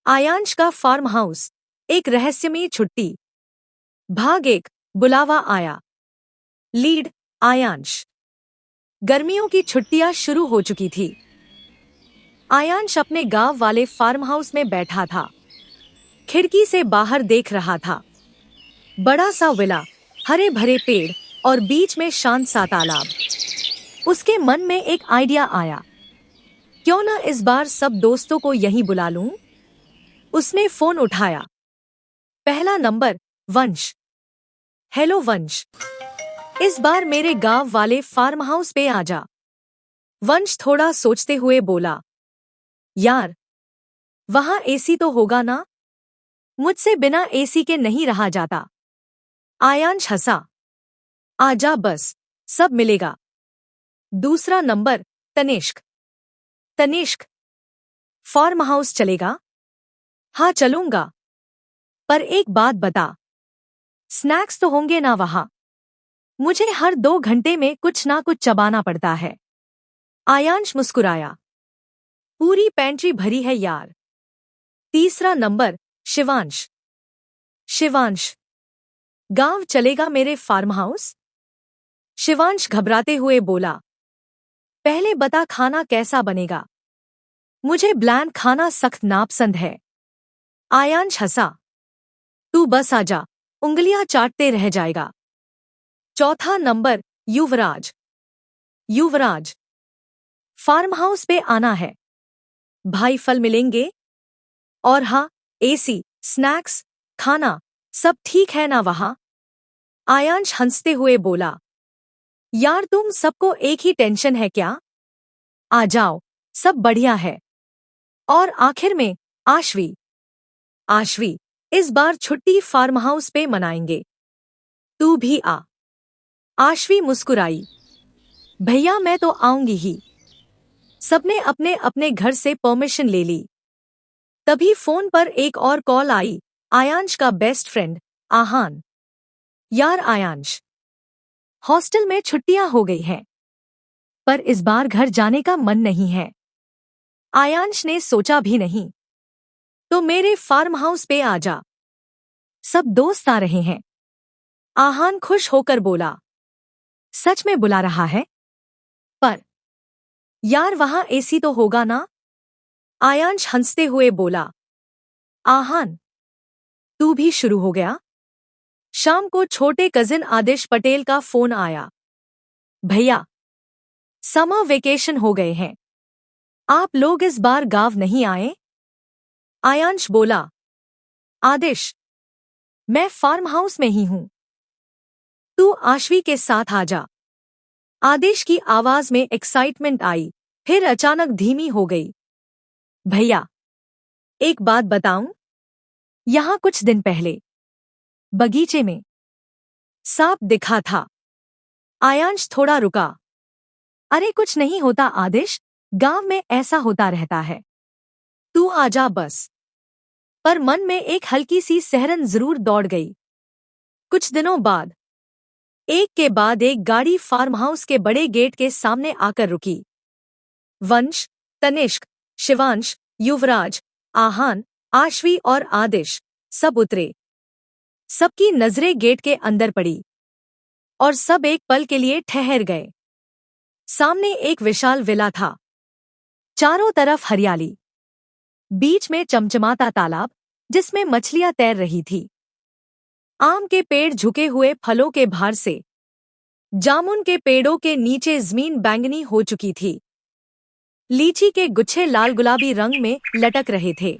आयांश का farm house, एक रहस्यमयी छुट्टी। भाग 1, बुलावा आया। लीड, आयांश। गर्मियों की छुट्टियां शुरू हो चुकी थी। आयांश अपने गांव वाले फार्म हाउस में बैठा था। खिड़की से बाहर देख रहा था। बड़ा सा विला, हरे भरे पेड़ और बीच में शांत सा तालाब। उसके मन में एक आइडिया आया। क्यों ना इस बार सब दोस्तों को यहीं बुला लूं? उसने फोन उठाया। पहला नंबर, वंश। हेलो वंश, इस बार मेरे गांव वाले फार्म हाउस पे आजा। वंश थोड़ा सोचते हुए बोला, यार, वहां एसी तो होगा ना? मुझसे बिना एसी के नहीं रहा जाता। आयांश हंसा। आजा बस, सब मिलेगा। दूसरा नंबर, तनिष्क। तनिष्क, फार्म हाउस चलेगा? हाँ चलूंगा, पर एक बात बता, स्नैक्स तो होंगे ना वहां? मुझे हर 2 घंटे में कुछ ना कुछ चबाना पड़ता है। आयांश मुस्कुराया। पूरी पेंट्री भरी है यार। तीसरा नंबर, शिवांश। शिवांश, गांव चलेगा मेरे फार्म हाउस? शिवांश घबराते हुए बोला, पहले बता खाना कैसा बनेगा? मुझे ब्लैंड खाना सख्त नापसंद है। आयांश हंसा। तू बस आजा, उंगलियां चाटते रह जाएगा। चौथा नंबर, युवराज। युवराज, फार्म हाउस पे आना है। भाई फल मिलेंगे? और हाँ, एसी, स्नैक्स, खाना, सब ठीक है ना वहां? आयांश हंसते हुए बोला, यार तुम सबको एक ही टेंशन है क्या? आ जाओ, सब बढ़िया है। और आखिर में, आश्वी। आश्वी, इस बार छुट्टी फार्म हाउस पे मनाएंगे। तू भी आ। आश्वी मुस्कुराई। भैया मैं तो आऊंगी ही। सबने अपने अपने घर से परमिशन ले ली। तभी फोन पर एक और कॉल आई, आयांश का बेस्ट फ्रेंड, आहान। यार आयांश, हॉस्टल में छुट्टियां हो गई हैं, पर इस बार घर जाने का मन नहीं है। आयांश ने सोचा भी नहीं। तो मेरे फार्म हाउस पे आजा। सब दोस्त आ रहे हैं। आहान खुश होकर बोला, सच में बुला रहा है? पर यार वहां एसी तो होगा ना? आयांश हंसते हुए बोला, आहान, तू भी शुरू हो गया? शाम को छोटे कजिन आदिश पटेल का फोन आया। भैया, समर वेकेशन हो गए हैं, आप लोग इस बार गांव नहीं आए? आयांश बोला, आदिश, मैं फार्म हाउस में ही हूं। तू आश्वी के साथ आजा। आदिश की आवाज में एक्साइटमेंट आई, फिर अचानक धीमी हो गई। भैया, एक बात बताऊं? यहां कुछ दिन पहले बगीचे में सांप दिखा था। आयांश थोड़ा रुका। अरे कुछ नहीं होता आदिश, गांव में ऐसा होता रहता है। तू आजा बस। पर मन में एक हल्की सी सिहरन जरूर दौड़ गई। कुछ दिनों बाद एक के बाद एक गाड़ी फार्म हाउस के बड़े गेट के सामने आकर रुकी। वंश, तनिष्क, शिवांश, युवराज, आहान, आश्वी और आदिश सब उतरे। सबकी नजरें गेट के अंदर पड़ी और सब एक पल के लिए ठहर गए। सामने एक विशाल विला था। चारों तरफ हरियाली, बीच में चमचमाता तालाब जिसमें मछलियां तैर रही थी। आम के पेड़ झुके हुए फलों के भार से, जामुन के पेड़ों के नीचे जमीन बैंगनी हो चुकी थी। लीची के गुच्छे लाल गुलाबी रंग में लटक रहे थे।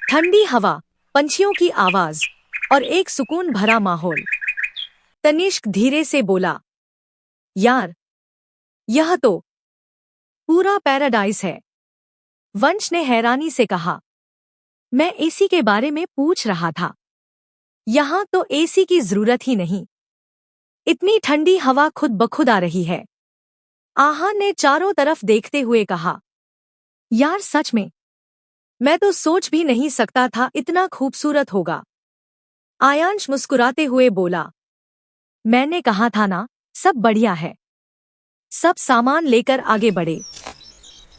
ठंडी हवा, पंछियों की आवाज और एक सुकून भरा माहौल। तनिष्क धीरे से बोला, यार, यह तो पूरा पैराडाइज है। वंश ने हैरानी से कहा, मैं एसी के बारे में पूछ रहा था। यहां तो एसी की जरूरत ही नहीं। इतनी ठंडी हवा खुद ब खुद आ रही है। आहान ने चारों तरफ देखते हुए कहा, यार सच में, मैं तो सोच भी नहीं सकता था इतना खूबसूरत होगा। आयांश मुस्कुराते हुए बोला, मैंने कहा था ना, सब बढ़िया है। सब सामान लेकर आगे बढ़े।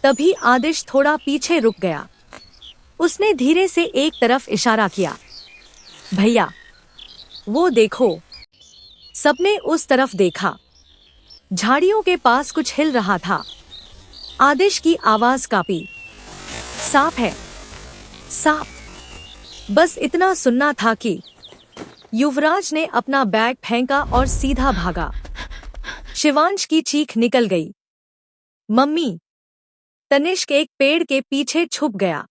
तभी आदिश थोड़ा पीछे रुक गया। उसने धीरे से एक तरफ इशारा किया। भैया, वो देखो। सबने उस तरफ देखा। झाड़ियों के पास कुछ हिल रहा था। आदेश की आवाज कांपी। सांप है, सांप। बस इतना सुनना था कि युवराज ने अपना बैग फेंका और सीधा भागा। शिवांश की चीख निकल गई। मम्मी! तनिष्क एक पेड़ के पीछे छुप गया।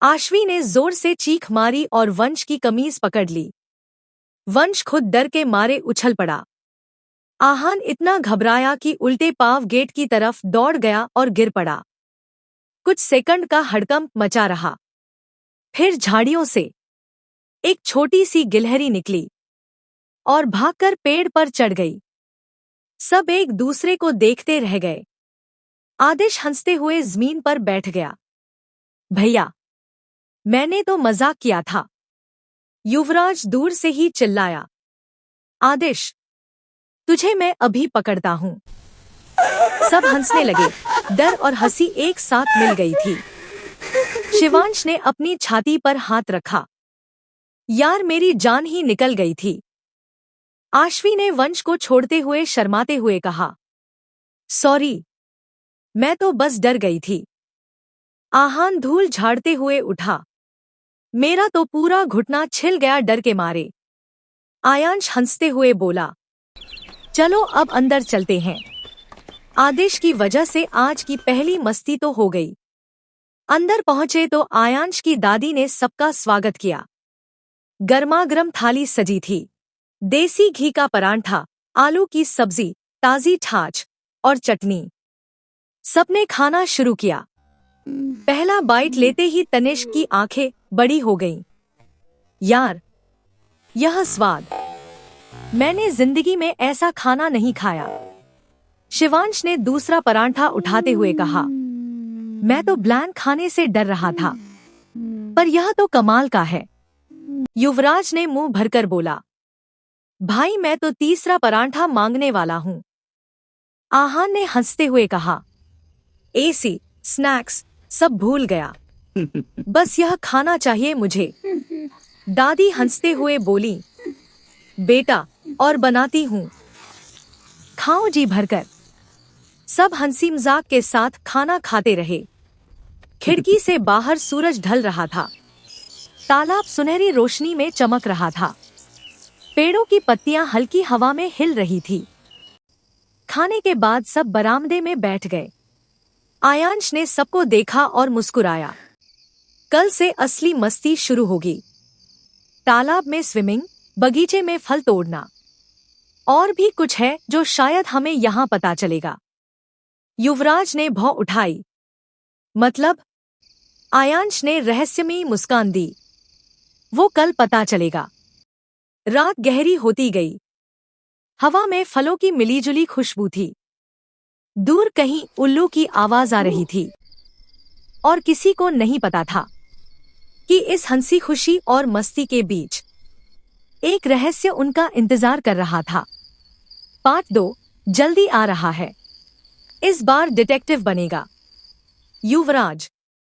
आश्वी ने जोर से चीख मारी और वंश की कमीज पकड़ ली। वंश खुद डर के मारे उछल पड़ा। आहान इतना घबराया कि उल्टे पांव गेट की तरफ दौड़ गया और गिर पड़ा। कुछ सेकंड का हड़कंप मचा रहा। फिर झाड़ियों से एक छोटी सी गिलहरी निकली और भागकर पेड़ पर चढ़ गई। सब एक दूसरे को देखते रह गए। आदेश हंसते हुए जमीन पर बैठ गया। भैया, मैंने तो मजाक किया था। युवराज दूर से ही चिल्लाया। आदेश, तुझे मैं अभी पकड़ता हूं। सब हंसने लगे। डर और हंसी एक साथ मिल गई थी। शिवांश ने अपनी छाती पर हाथ रखा। यार, मेरी जान ही निकल गई थी। आश्वी ने वंश को छोड़ते हुए शर्माते हुए कहा, सॉरी, मैं तो बस डर गई थी। आहान धूल झाड़ते हुए उठा। मेरा तो पूरा घुटना छिल गया डर के मारे। आयांश हंसते हुए बोला, चलो अब अंदर चलते हैं। आदेश की वजह से आज की पहली मस्ती तो हो गई। अंदर पहुंचे तो आयांश की दादी ने सबका स्वागत किया। गर्मागर्म थाली सजी थी। देसी घी का परांठा, आलू की सब्जी, ताजी छाछ और चटनी। सबने खाना शुरू किया। पहला बाइट लेते ही तनिष्क की आंखें बड़ी हो गईं। यार, यह स्वाद! मैंने जिंदगी में ऐसा खाना नहीं खाया। शिवांश ने दूसरा परांठा उठाते हुए कहा, मैं तो ब्लैंक खाने से डर रहा था, पर यह तो कमाल का है। युवराज ने मुंह भरकर बोला, भाई, मैं तो तीसरा परांठा मांगने वाला हूं। आहान ने हंसते हुए कहा, एसी, स्नैक्स सब भूल गया। बस यह खाना चाहिए मुझे। दादी हंसते हुए बोली, बेटा, और बनाती हूं, खाओ जी भरकर। सब हंसी मजाक के साथ खाना खाते रहे। खिड़की से बाहर सूरज ढल रहा था। तालाब सुनहरी रोशनी में चमक रहा था। पेड़ों की पत्तियां हल्की हवा में हिल रही थी। खाने के बाद सब बरामदे में बैठ गए। आयांश ने सबको देखा और मुस्कुराया। कल से असली मस्ती शुरू होगी। तालाब में स्विमिंग, बगीचे में फल तोड़ना, और भी कुछ है जो शायद हमें यहाँ पता चलेगा। युवराज ने भौं उठाई। मतलब? आयांश ने रहस्यमयी मुस्कान दी। वो कल पता चलेगा। रात गहरी होती गई। हवा में फलों की मिलीजुली खुशबू थी। दूर कहीं उल्लू की आवाज आ रही थी। और किसी को नहीं पता था कि इस हंसी खुशी और मस्ती के बीच एक रहस्य उनका इंतजार कर रहा था। पार्ट 2 जल्दी आ रहा है। इस बार डिटेक्टिव बनेगा युवराज।